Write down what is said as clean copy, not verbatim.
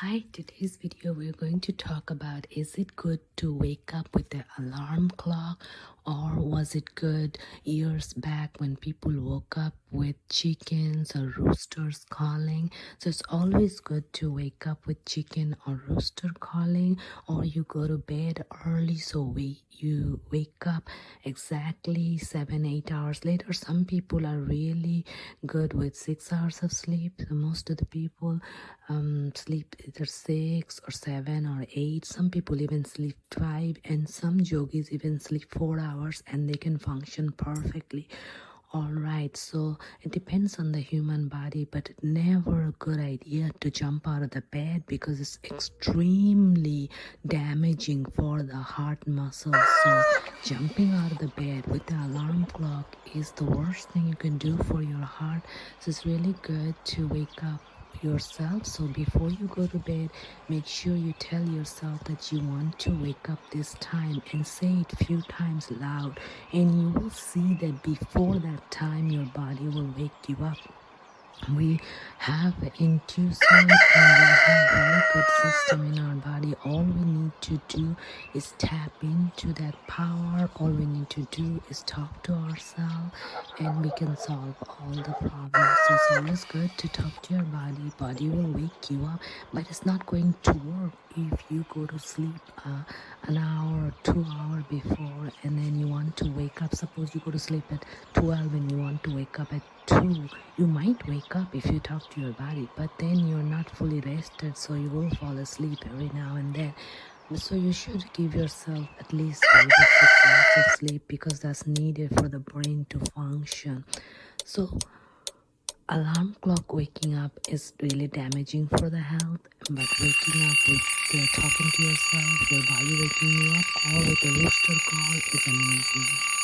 Hi, today's video we're going to talk about, is it good to wake up with the alarm clock, or was it good years back when people woke up with chickens or roosters calling? So it's always good to wake up with chicken or rooster calling, or you go to bed early so you wake up exactly 7-8 hours later. Some people are really good with 6 hours of sleep. So most of the people sleep either 6 or 7 or 8. Some people even sleep 5, and some yogis even sleep 4 hours and they can function perfectly. All right, so it depends on the human body, but never a good idea to jump out of the bed because it's extremely damaging for the heart muscles. So jumping out of the bed with the alarm clock is the worst thing you can do for your heart. So it's really good to wake up yourself. So before you go to bed, make sure you tell yourself that you want to wake up this time and say it a few times loud, and you will see that before that time your body will wake you up. We have intuition and we have very good system in our body. All we need to do is tap into that power. All we need to do is talk to ourselves and we can solve all the problems. So it's always good to talk to your body. Body will wake you up, but it's not going to work if you go to sleep an hour or 2 hours before and then you want to wake up. Suppose you go to sleep at 12 and you want to wake up at 2. You might wake up if you talk to your body, but then you're not fully rested, so you will fall asleep every now and then. So you should give yourself at least 5 to 6 hours of sleep because that's needed for the brain to function. So alarm clock waking up is really damaging for the health, but waking up with talking to yourself, your body waking you up, or with a rooster call is amazing.